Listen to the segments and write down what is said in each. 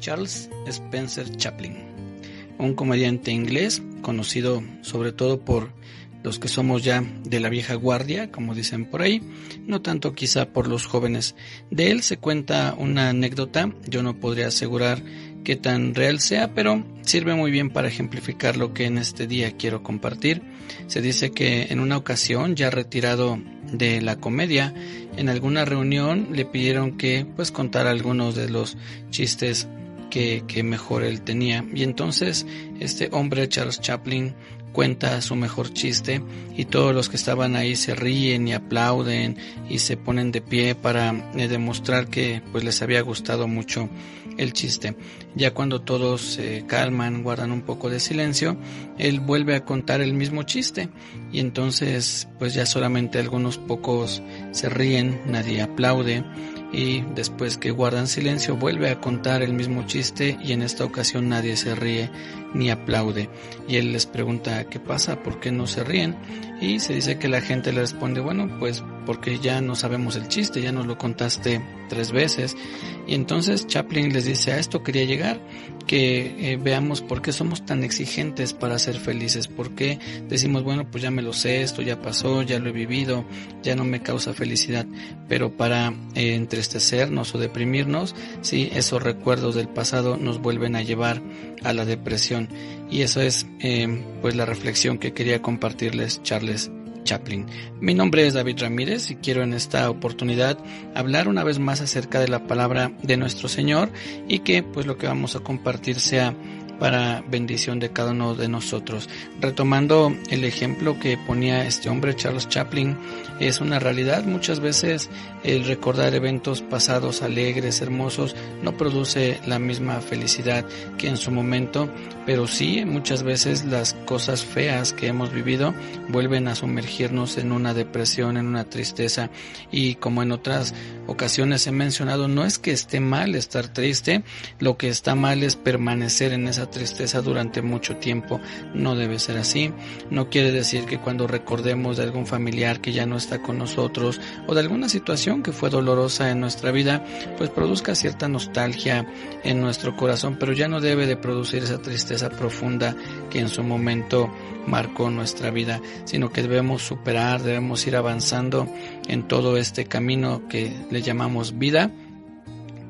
Charles Spencer Chaplin, un comediante inglés conocido sobre todo por los que somos ya de la vieja guardia, como dicen por ahí, no tanto quizá por los jóvenes. De él se cuenta una anécdota, yo no podría asegurar qué tan real sea, pero sirve muy bien para ejemplificar lo que en este día quiero compartir. Se dice que en una ocasión, ya retirado de la comedia, en alguna reunión le pidieron que contara algunos de los chistes que mejor él tenía, y entonces este hombre, Charles Chaplin, cuenta su mejor chiste y todos los que estaban ahí se ríen y aplauden y se ponen de pie para demostrar que les había gustado mucho el chiste. Ya cuando todos se calman, guardan un poco de silencio, él vuelve a contar el mismo chiste y entonces ya solamente algunos pocos se ríen, nadie aplaude, y después que guardan silencio vuelve a contar el mismo chiste y en esta ocasión nadie se ríe ni aplaude, y él les pregunta qué pasa, por qué no se ríen, y se dice que la gente le responde, bueno, porque ya no sabemos el chiste, ya nos lo contaste 3 veces. Y entonces Chaplin les dice, a esto quería llegar, que veamos por qué somos tan exigentes para ser felices, por qué decimos, bueno, ya me lo sé, esto ya pasó, ya lo he vivido, ya no me causa felicidad, pero para entristecernos o deprimirnos, sí, esos recuerdos del pasado nos vuelven a llevar a la depresión, y eso es la reflexión que quería compartirles Charles Chaplin. Mi nombre es David Ramírez y quiero en esta oportunidad hablar una vez más acerca de la palabra de nuestro Señor, y que lo que vamos a compartir sea para bendición de cada uno de nosotros. Retomando el ejemplo que ponía este hombre, Charles Chaplin, es una realidad. Muchas veces el recordar eventos pasados alegres, hermosos, no produce la misma felicidad que en su momento, pero sí, muchas veces las cosas feas que hemos vivido vuelven a sumergirnos en una depresión, en una tristeza, y como en otras ocasiones he mencionado, no es que esté mal estar triste, lo que está mal es permanecer en esa tristeza durante mucho tiempo. No debe ser así. No quiere decir que cuando recordemos de algún familiar que ya no está con nosotros o de alguna situación que fue dolorosa en nuestra vida, produzca cierta nostalgia en nuestro corazón, pero ya no debe de producir esa tristeza profunda que en su momento marcó nuestra vida, sino que debemos superar, debemos ir avanzando en todo este camino que le llamamos vida,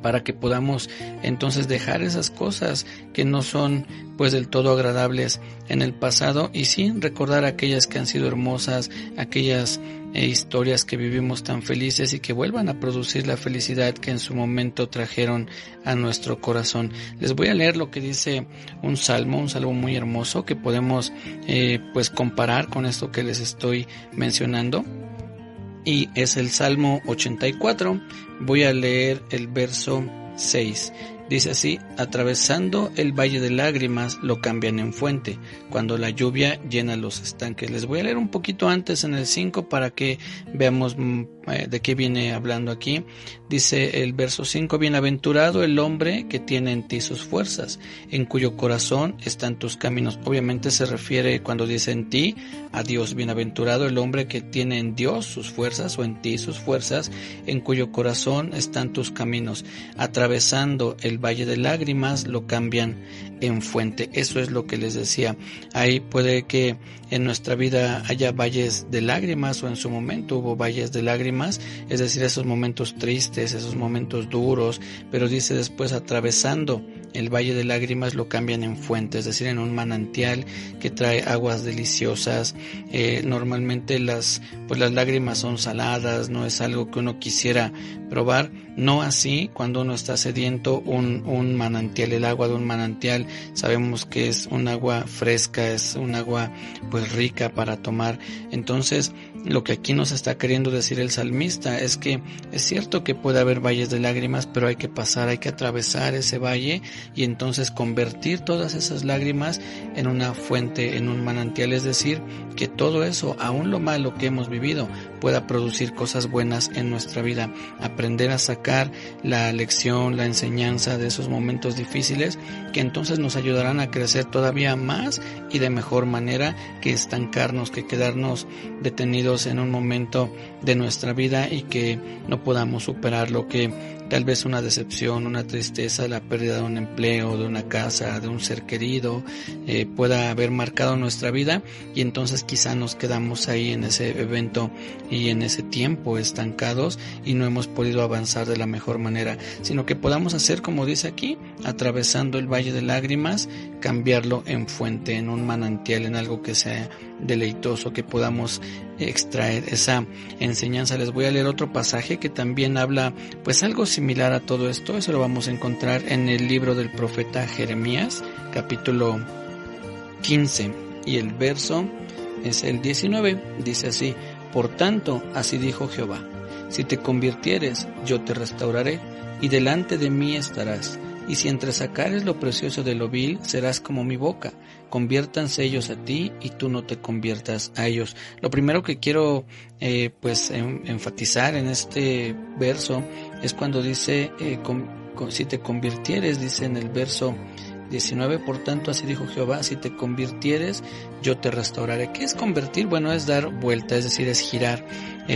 para que podamos entonces dejar esas cosas que no son del todo agradables en el pasado, y sí recordar aquellas que han sido hermosas, aquellas historias que vivimos tan felices, y que vuelvan a producir la felicidad que en su momento trajeron a nuestro corazón. Les voy a leer lo que dice un salmo muy hermoso que podemos comparar con esto que les estoy mencionando. Y es el Salmo 84, voy a leer el verso 6. Dice así: atravesando el valle de lágrimas lo cambian en fuente, cuando la lluvia llena los estanques. Les voy a leer un poquito antes en el 5 para que veamos de qué viene hablando aquí. Dice el verso 5: bienaventurado el hombre que tiene en ti sus fuerzas, en cuyo corazón están tus caminos. Obviamente se refiere, cuando dice en ti, a Dios. Bienaventurado el hombre que tiene en Dios sus fuerzas, o en ti sus fuerzas, en cuyo corazón están tus caminos. Atravesando el valle de lágrimas lo cambian en fuente. Eso es lo que les decía. Ahí puede que en nuestra vida haya valles de lágrimas, o en su momento hubo valles de lágrimas, es decir, esos momentos tristes, esos momentos duros, pero dice después, atravesando el valle de lágrimas lo cambian en fuente, es decir, en un manantial que trae aguas deliciosas. Normalmente las lágrimas son saladas, no es algo que uno quisiera probar. No así cuando uno está sediento, un manantial, el agua de un manantial, sabemos que es un agua fresca, es un agua rica para tomar. Entonces, lo que aquí nos está queriendo decir el salmista es que es cierto que puede haber valles de lágrimas, pero hay que pasar, hay que atravesar ese valle y entonces convertir todas esas lágrimas en una fuente, en un manantial, es decir, que todo eso, aún lo malo que hemos vivido, pueda producir cosas buenas en nuestra vida. Aprender a sacar sacar la lección, la enseñanza de esos momentos difíciles, que entonces nos ayudarán a crecer todavía más y de mejor manera que estancarnos, que quedarnos detenidos en un momento de nuestra vida y que no podamos superar lo que tal vez una decepción, una tristeza, la pérdida de un empleo, de una casa, de un ser querido, pueda haber marcado nuestra vida, y entonces quizá nos quedamos ahí en ese evento y en ese tiempo estancados y no hemos podido avanzar de la mejor manera, sino que podamos hacer como dice aquí, atravesando el valle de lágrimas, cambiarlo en fuente, en un manantial, en algo que sea deleitoso, que podamos extraer esa enseñanza. Les voy a leer otro pasaje que también habla pues algo similar a todo esto. Eso lo vamos a encontrar en el libro del profeta Jeremías, capítulo 15, y el verso es el 19. Dice así: por tanto, así dijo Jehová, si te convirtieres, yo te restauraré, y delante de mí estarás. Y si entresacares lo precioso de lo vil, serás como mi boca. Conviértanse ellos a ti, y tú no te conviertas a ellos. Lo primero que quiero enfatizar en este verso es cuando dice, si te convirtieres, dice en el verso 19, por tanto así dijo Jehová, si te convirtieres, yo te restauraré. ¿Qué es convertir? Bueno, es dar vuelta, es decir, es girar.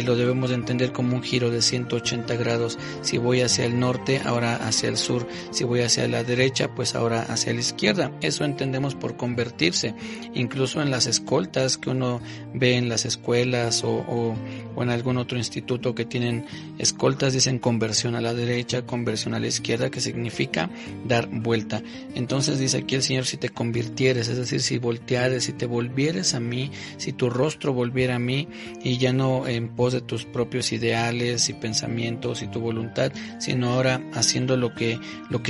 Lo debemos de entender como un giro de 180 grados. Si voy hacia el norte, ahora hacia el sur. Si voy hacia la derecha, pues ahora hacia la izquierda. Eso entendemos por convertirse. Incluso en las escoltas que uno ve en las escuelas o en algún otro instituto que tienen escoltas, dicen conversión a la derecha, conversión a la izquierda, que significa dar vuelta. Entonces dice aquí el Señor, si te convirtieres, es decir, si volteares, si te volvieres a mí, si tu rostro volviera a mí, y ya no en pos de tus propios ideales y pensamientos y tu voluntad, sino ahora haciendo lo que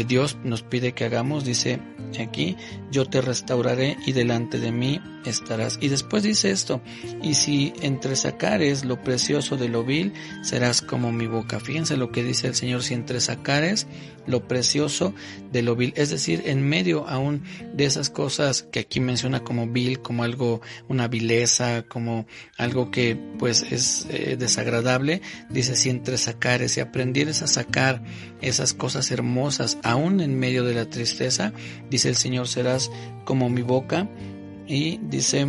Dios nos pide que hagamos. Dice aquí, yo te restauraré y delante de mí estarás. Y después dice esto, y si entresacares lo precioso de lo vil, serás como mi boca. Fíjense lo que dice el Señor, si entresacares lo precioso de lo vil, es decir, en medio aún de esas cosas que aquí menciona como vil, como algo, una vileza, como algo que pues es desagradable, dice, si entresacares, si aprendieres a sacar esas cosas hermosas aún en medio de la tristeza, dice el Señor, serás como mi boca. Y dice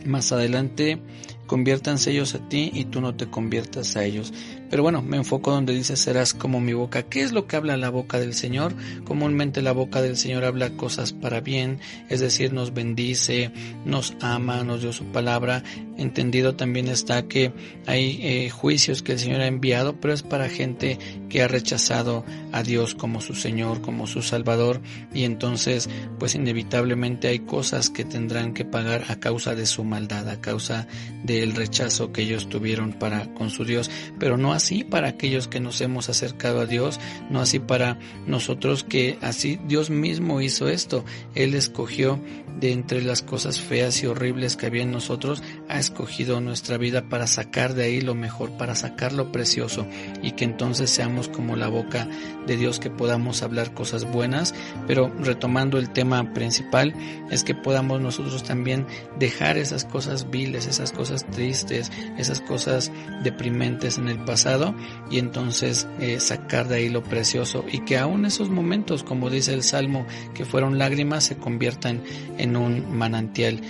más adelante, conviértanse ellos a ti y tú no te conviertas a ellos. Pero bueno, me enfoco donde dice serás como mi boca. ¿Qué es lo que habla la boca del Señor? Comúnmente la boca del Señor habla cosas para bien, es decir, nos bendice, nos ama, nos dio su palabra. Entendido también está que hay juicios que el Señor ha enviado, pero es para gente que ha rechazado a Dios como su Señor, como su Salvador, y entonces pues inevitablemente hay cosas que tendrán que pagar a causa de su maldad, a causa del rechazo que ellos tuvieron para con su Dios, pero no así para aquellos que nos hemos acercado a Dios, no así para nosotros, que así Dios mismo hizo esto. Él escogió de entre las cosas feas y horribles que había en nosotros, ha escogido nuestra vida para sacar de ahí lo mejor, para sacar lo precioso, y que entonces seamos como la boca de Dios, que podamos hablar cosas buenas. Pero retomando el tema principal, es que podamos nosotros también dejar esas cosas viles, esas cosas tristes, esas cosas deprimentes en el pasado, y entonces sacar de ahí lo precioso, y que aún esos momentos, como dice el Salmo, que fueron lágrimas, se conviertan en un manantial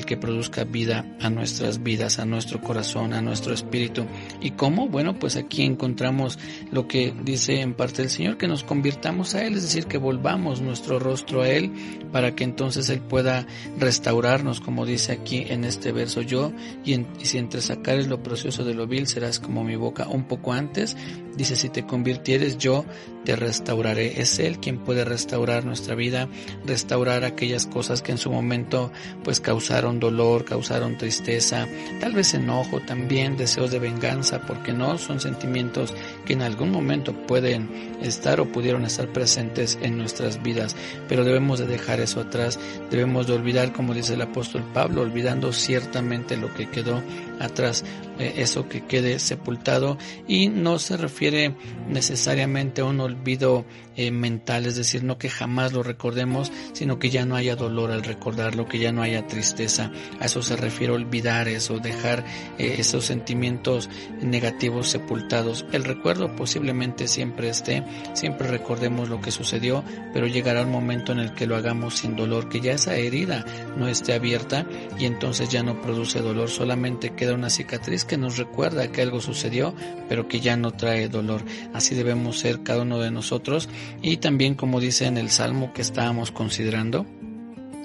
que produzca vida a nuestras vidas, a nuestro corazón, a nuestro espíritu. ¿Y cómo? Bueno, pues aquí encontramos lo que dice en parte el Señor, que nos convirtamos a Él, es decir, que volvamos nuestro rostro a Él, para que entonces Él pueda restaurarnos, como dice aquí en este verso, y si entresacares lo precioso de lo vil, serás como mi boca. Un poco antes dice, si te convirtieres, yo te restauraré. Es Él quien puede restaurar nuestra vida, restaurar aquellas cosas que en su momento pues causaron dolor, causaron tristeza, tal vez enojo también, deseos de venganza, porque no son sentimientos que en algún momento pueden estar o pudieron estar presentes en nuestras vidas, pero debemos de dejar eso atrás, debemos de olvidar, como dice el apóstol Pablo, olvidando ciertamente lo que quedó atrás. eso que quede sepultado, y no se refiere necesariamente a un olvido mental, es decir, no que jamás lo recordemos, sino que ya no haya dolor al recordarlo, que ya no haya tristeza. A eso se refiere olvidar eso, dejar esos sentimientos negativos sepultados. El recuerdo posiblemente siempre esté, siempre recordemos lo que sucedió, pero llegará un momento en el que lo hagamos sin dolor, que ya esa herida no esté abierta y entonces ya no produce dolor, solamente queda una cicatriz que nos recuerda que algo sucedió, pero que ya no trae dolor. Así debemos ser cada uno de nosotros. Y también, como dice en el Salmo que estábamos considerando,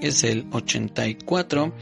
es el 84,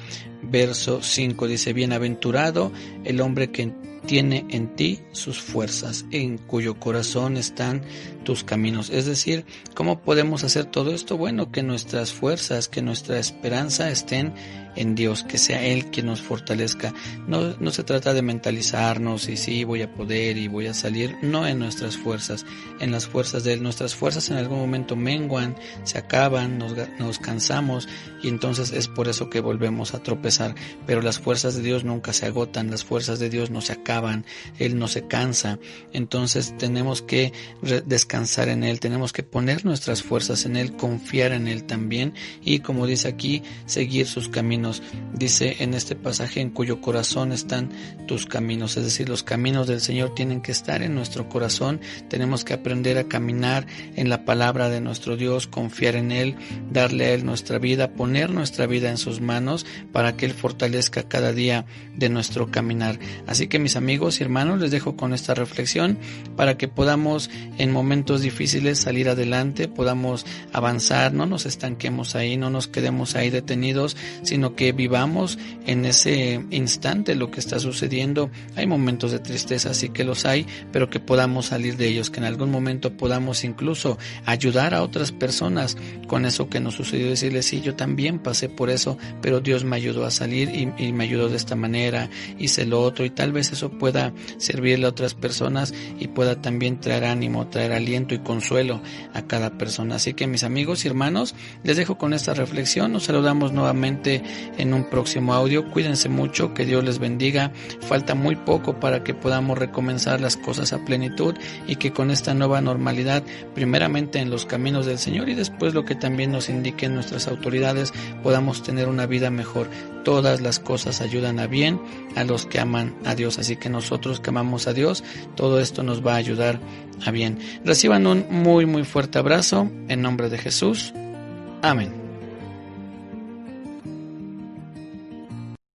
verso 5, dice: bienaventurado el hombre que tiene en ti sus fuerzas, en cuyo corazón están tus caminos. Es decir, ¿cómo podemos hacer todo esto? Bueno, que nuestras fuerzas, que nuestra esperanza estén en Dios, que sea Él quien nos fortalezca. No se trata de mentalizarnos y sí, voy a poder y voy a salir, no en nuestras fuerzas, en las fuerzas de Él. Nuestras fuerzas en algún momento menguan, se acaban, nos cansamos, y entonces es por eso que volvemos a tropezar. Pero las fuerzas de Dios nunca se agotan, las fuerzas de Dios no se acaban, Él no se cansa. Entonces tenemos que descansar en Él, tenemos que poner nuestras fuerzas en Él, confiar en Él también, y como dice aquí, seguir sus caminos. Dice en este pasaje: en cuyo corazón están tus caminos. Es decir, los caminos del Señor tienen que estar en nuestro corazón. Tenemos que aprender a caminar en la palabra de nuestro Dios, confiar en Él, darle a Él nuestra vida, poner nuestra vida en sus manos para que Él fortalezca cada día de nuestro caminar. Así que, mis amigos y hermanos, les dejo con esta reflexión para que podamos en momentos difíciles salir adelante, podamos avanzar, no nos estanquemos ahí, no nos quedemos ahí detenidos, sino que vivamos en ese instante lo que está sucediendo. Hay momentos de tristeza, sí que los hay, pero que podamos salir de ellos, que en algún momento podamos incluso ayudar a otras personas con eso que nos sucedió, decirles: sí, yo también pasé por eso, pero Dios me ayudó a salir y me ayudó de esta manera, hice lo otro, y tal vez eso pueda servirle a otras personas y pueda también traer ánimo, traer aliento y consuelo a cada persona. Así que, mis amigos y hermanos, les dejo con esta reflexión. Nos saludamos nuevamente en un próximo audio. Cuídense mucho, que Dios les bendiga. Falta muy poco para que podamos recomenzar las cosas a plenitud, y que con esta nueva normalidad, primeramente en los caminos del Señor y después lo que también nos indiquen nuestras autoridades, podamos tener una vida mejor. Todas las cosas ayudan a bien a los que aman a Dios, así que nosotros que amamos a Dios, todo esto nos va a ayudar a bien. Reciban un muy fuerte abrazo en nombre de Jesús. Amén.